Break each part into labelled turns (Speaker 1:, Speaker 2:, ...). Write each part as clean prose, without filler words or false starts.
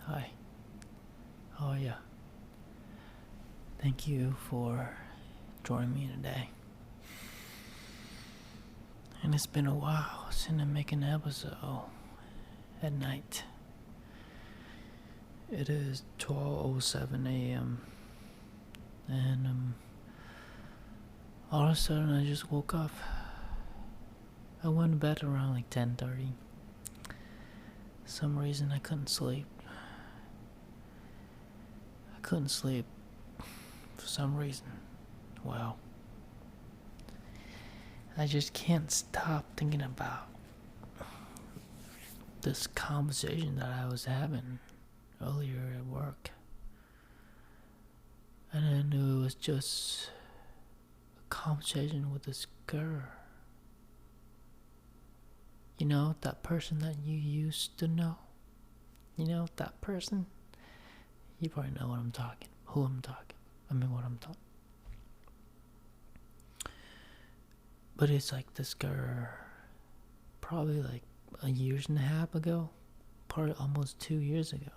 Speaker 1: Hi, how are you? Thank you for joining me today. And it's been a while since I make an episode at night. It is 12:07 a.m. and all of a sudden I just woke up. I went to bed around like 10:30. Some reason I couldn't sleep. For some reason. Well, I just can't stop thinking about this conversation that I was having earlier at work. And I knew it was just a conversation with this girl. You know, that person that you used to know? You know, that person? You probably know what I'm talking. What I'm talking. But it's like this girl, probably like a year and a half ago. Probably almost 2 years ago.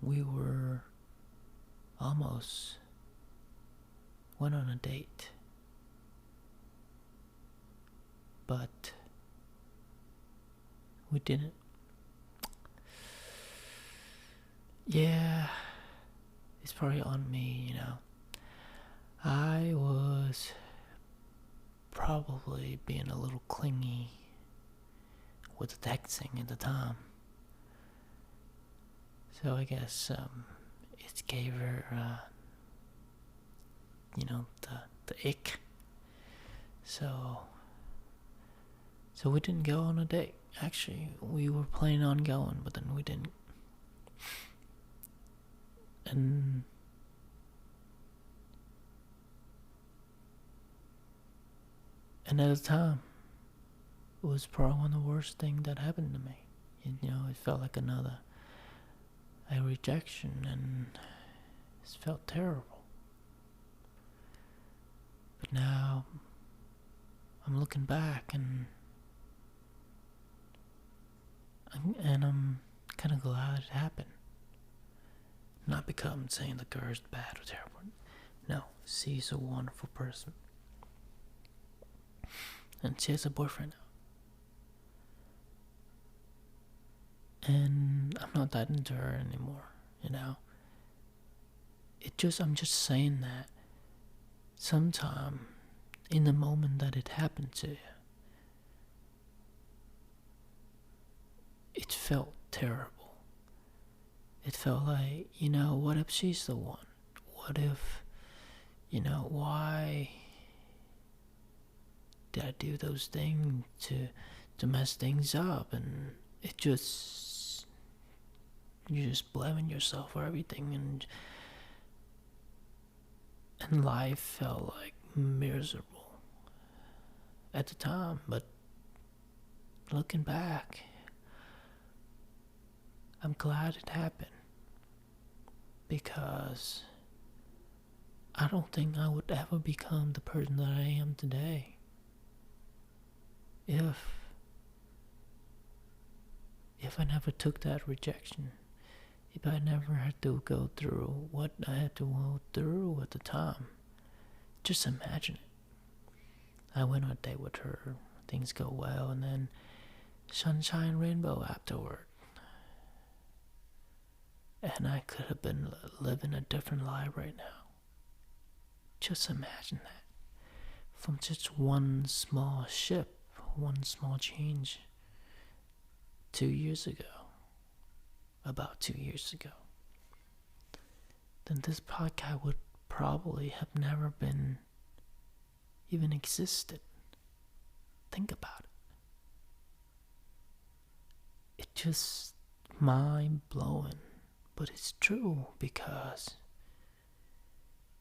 Speaker 1: We were almost went on a date. But we didn't. Yeah, it's probably on me, you know. I was probably being a little clingy with the texting at the time. So I guess it gave her, the ick. So we didn't go on a date. Actually, we were planning on going, but then we didn't. And at the time, it was probably one of the worst things that happened to me. You know, it felt like a rejection, and it felt terrible. But now, I'm looking back, and I'm kind of glad it happened. Not because I'm saying the girl's bad or terrible. No, she's a wonderful person. And she has a boyfriend now. And I'm not that into her anymore, you know. I'm just saying that sometime in the moment that it happened to you, it felt terrible. It felt like, what if she's the one? What if, why did I do those things to mess things up? And you're just blaming yourself for everything, and life felt like miserable at the time. But looking back, I'm glad it happened, because I don't think I would ever become the person that I am today if I never took that rejection. If I never had to go through what I had to go through at the time. Just imagine it. I went on a date with her, things go well, and then sunshine rainbow afterward. And I could have been living a different life right now. Just imagine that. From just one small shift, one small change 2 years ago. About 2 years ago. Then this podcast would probably have never been even existed. Think about it. It's just mind blowing. But it's true, because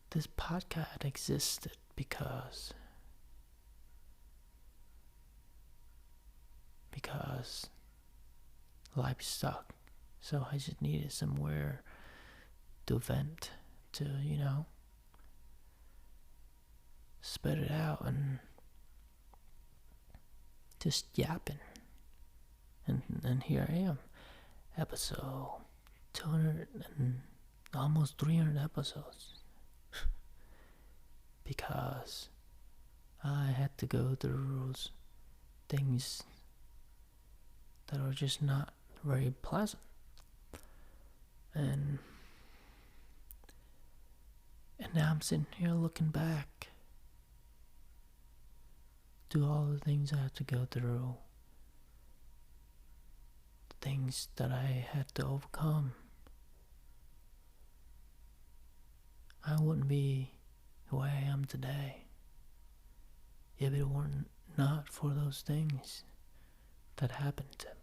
Speaker 1: this podcast existed because life sucked. So I just needed somewhere to vent, to, spit it out. And just yapping. And here I am, episode 200 and almost 300 episodes. Because I had to go through those things that are just not very pleasant. And now I'm sitting here looking back to all the things I had to go through, the things that I had to overcome. I wouldn't be who I am today if it weren't not for those things that happened to me.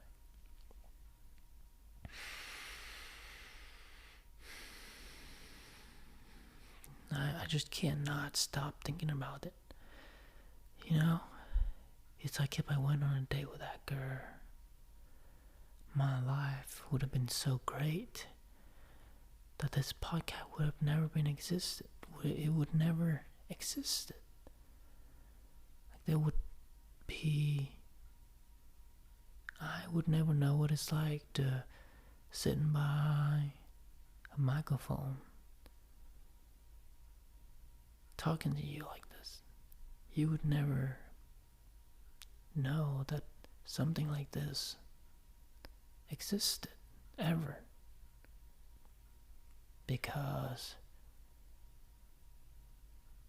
Speaker 1: I just cannot stop thinking about it. You know, it's like if I went on a date with that girl, my life would have been so great that this podcast would have never been existed. It would never existed. Like there would be, I would never know what it's like to sitting by a microphone talking to you like this. You would never know that something like this existed ever, because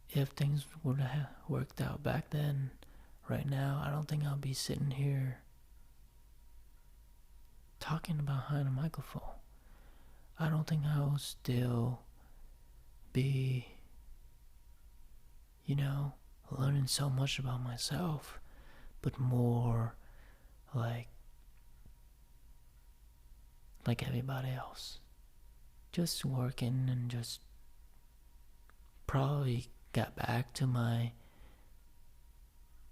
Speaker 1: if things would have worked out back then, right now, I don't think I'll be sitting here talking behind a microphone. I don't think I'll still be, learning so much about myself, but more like everybody else. Just working and just probably got back to my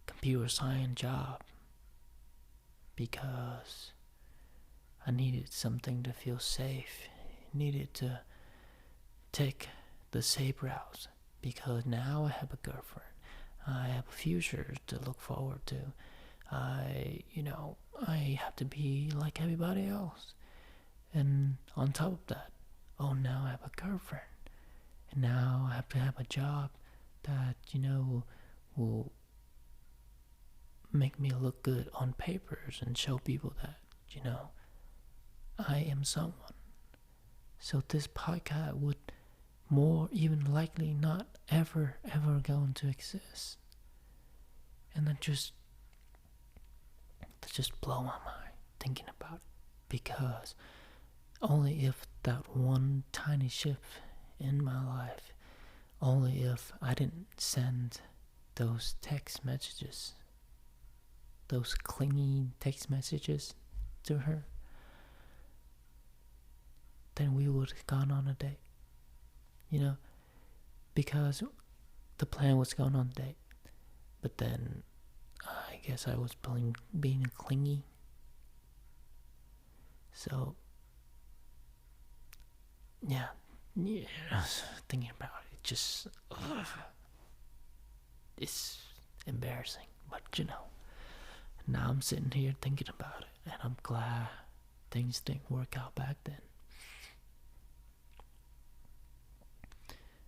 Speaker 1: computer science job because I needed something to feel safe. Needed to take the safe route because now I have a girlfriend. I have a future to look forward to. I have to be like everybody else. And on top of that, now I have a girlfriend. And now I have to have a job that, will make me look good on papers and show people that, I am someone. So this podcast would more even likely not ever going to exist. And that just blow my mind thinking about it, because only if that one tiny shift in my life, only if I didn't send those text messages, those clingy text messages to her, then we would have gone on a date. Because the plan was going on a date. But then I guess I was being clingy. So yeah, thinking about it, just it's embarrassing. But now I'm sitting here thinking about it, and I'm glad things didn't work out back then.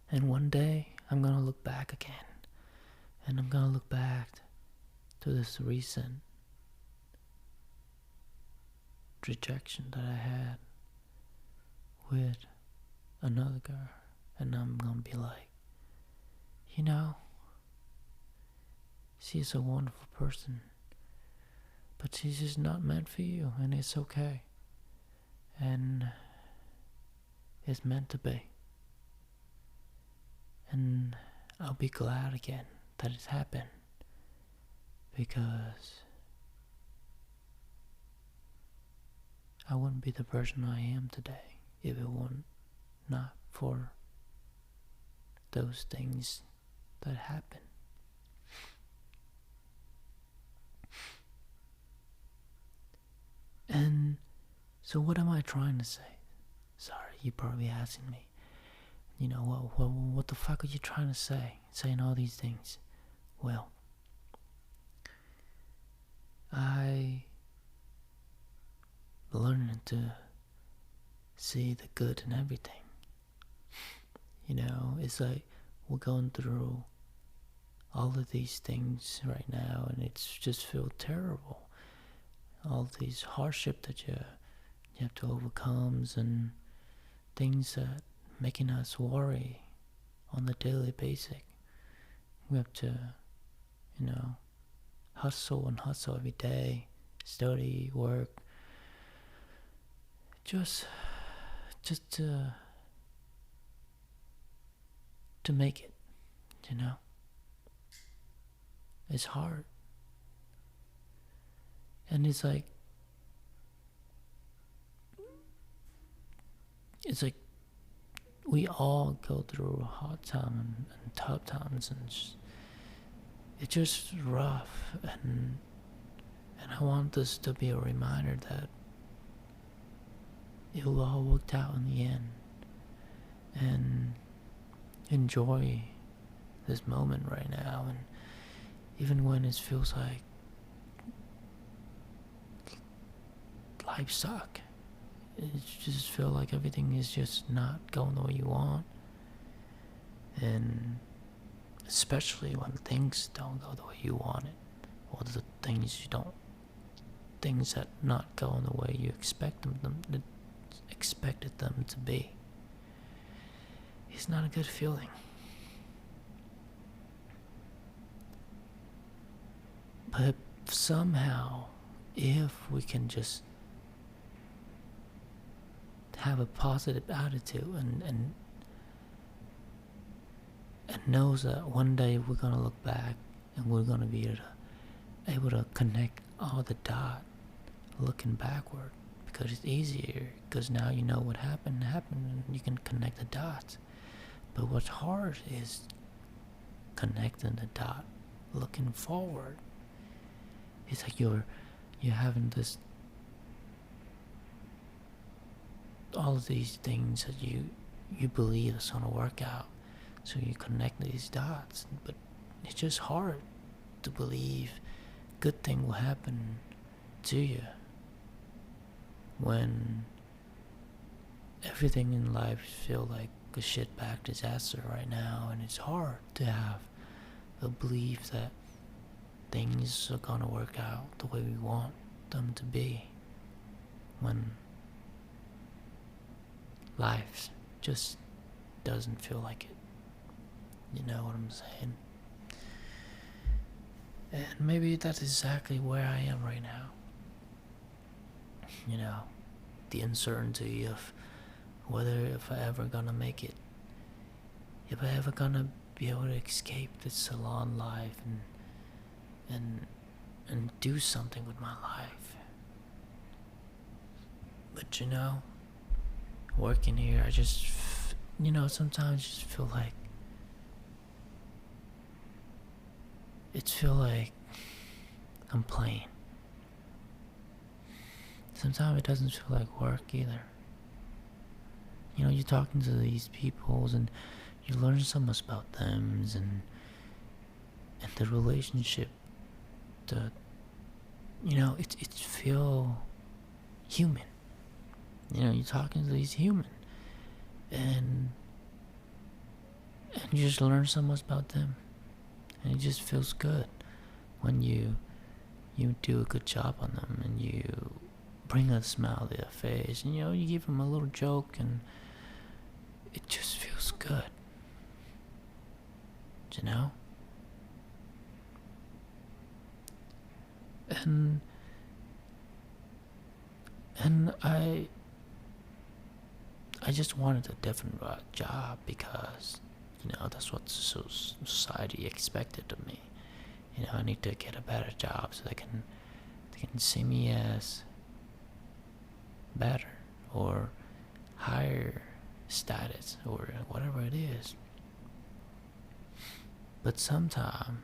Speaker 1: And one day I'm gonna look back again, and I'm gonna look back to this recent rejection that I had with another girl, and I'm gonna be like, she's a wonderful person, but she's just not meant for you, and it's okay, and it's meant to be. And I'll be glad again that it's happened, because I wouldn't be the person I am today if it weren't not for those things that happened. And so what am I trying to say? Sorry, you're probably asking me, what the fuck are you trying to say, saying all these things? Well, to see the good in everything. It's like we're going through all of these things right now, and it's just feel terrible. All these hardship that you have to overcome, and things that making us worry on the daily basis. We have to, hustle and hustle every day, study, work, just to make it. It's hard, and it's like we all go through a hard time and tough times, and it's just rough, and I want this to be a reminder that it will all work out in the end, and enjoy this moment right now. And even when it feels like life sucks, it just feel like everything is just not going the way you want, and especially when things don't go the way you want it, or the things that not going the way you expected them to be. It's not a good feeling. But somehow, if we can just have a positive attitude and knows that one day we're gonna look back and we're gonna be able to connect all the dots looking backward, because it's easier, because now you know what happened and you can connect the dots. But what's hard is connecting the dot looking forward. It's like you're having this, all of these things that you believe is gonna work out, so you connect these dots, but it's just hard to believe good thing will happen to you when everything in life feel like a shitbag disaster right now. And it's hard to have a belief that things are gonna work out the way we want them to be, when life just doesn't feel like it. You know what I'm saying? And maybe that's exactly where I am right now. The uncertainty of whether if I ever gonna make it, if I ever gonna be able to escape this salon life and do something with my life. But working here, I just, sometimes just feel like I'm playing. Sometimes it doesn't feel like work either. You're talking to these people and you learn so much about them and the relationship. It feel human. You're talking to these humans, and you just learn so much about them, and it just feels good when you do a good job on them, and you bring a smile to their face, and you give them a little joke, and it just feels good. And I just wanted a different job, because that's what society expected of me. I need to get a better job so they can see me as better or higher status or whatever it is. But sometimes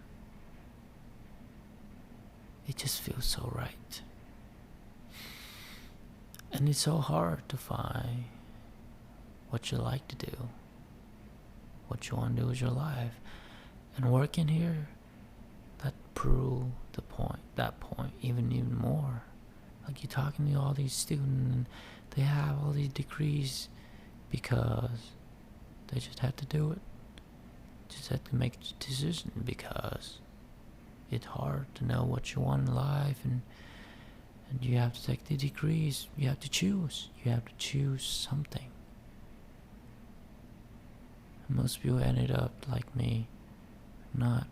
Speaker 1: it just feels so right. And it's so hard to find what you like to do, what you want to do with your life. And working here, that proved that point even more. Like you're talking to all these students, and they have all these degrees because they just have to do it. Just have to make a decision because it's hard to know what you want in life, and you have to take the degrees. You have to choose. You have to choose something. And most people ended up like me, not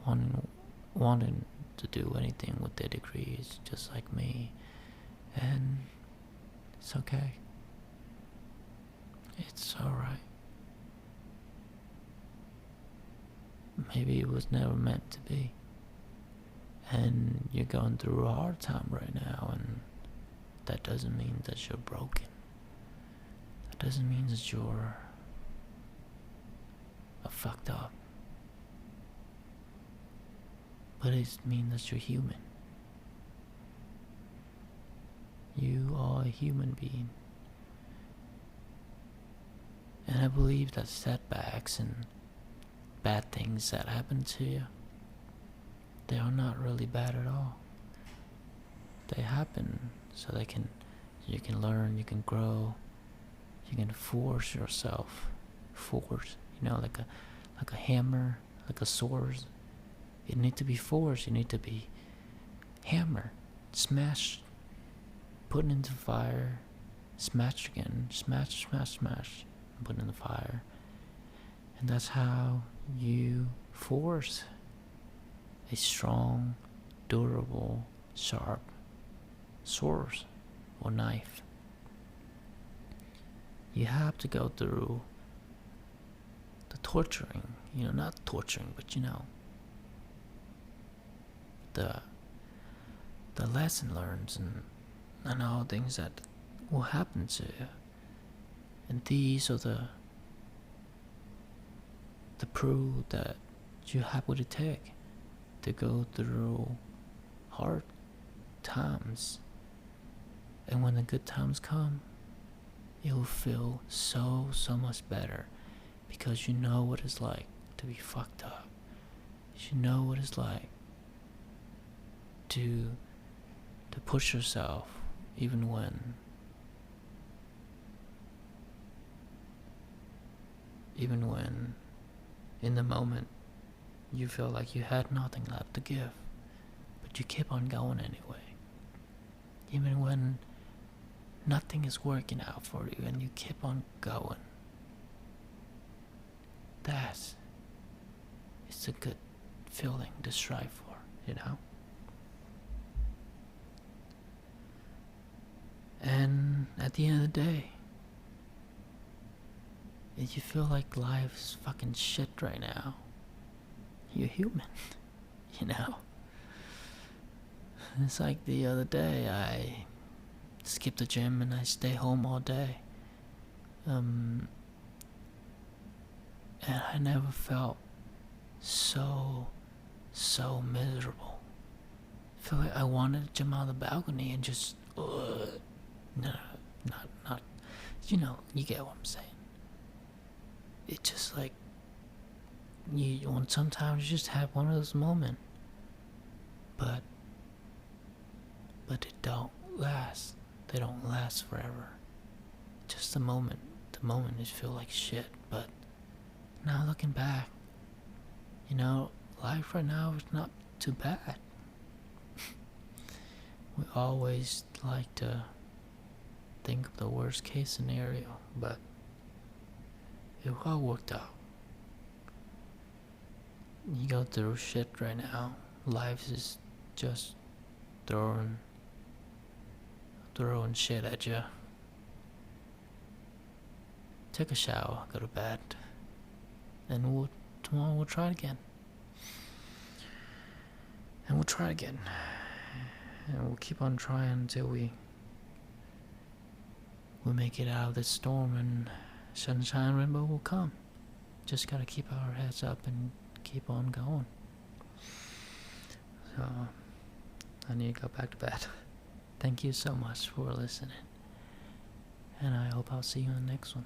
Speaker 1: wanting to do anything with their degrees, just like me. And it's okay. It's alright. Maybe it was never meant to be. And you're going through a hard time right now, and that doesn't mean that you're broken. That doesn't mean that you're fucked up. But it means that you're human. You are a human being. And I believe that setbacks and bad things that happen to you, they are not really bad at all. They happen so you can learn, you can grow, you can force yourself. Force, like a hammer, like a sword. You need to be forced, you need to be hammered, smashed, put into fire, smashed again, smash, put in the fire. And that's how you force a strong, durable, sharp sword or knife. You have to go through the torturing, not torturing, but the lesson learned and all things that will happen to you. And these are the proof that you have what it takes to go through hard times. And when the good times come, you'll feel so much better, because you know what it's like to be fucked up. You know what it's like to push yourself even when in the moment you feel like you had nothing left to give, but you keep on going anyway. Even when nothing is working out for you and you keep on going. It's a good feeling to strive for, And at the end of the day, if you feel like life's fucking shit right now, you're human, It's like the other day, I skipped the gym and I stay home all day. And I never felt so miserable. I feel like I wanted to jump out of the balcony and just, no, not, you get what I'm saying. It's just like, sometimes you just have one of those moments, but it don't last. They don't last forever. Just a moment. The moment you feel like shit, but now looking back, life right now is not too bad. We always like to think of the worst case scenario, but it all worked out. You go through shit right now. Life is just throwing shit at you. Take a shower, go to bed, and tomorrow we'll try it again. And we'll try again. And we'll keep on trying until we make it out of this storm, and sunshine rainbow will come. Just gotta keep our heads up and keep on going. So I need to go back to bed. Thank you so much for listening, and I hope I'll see you in the next one.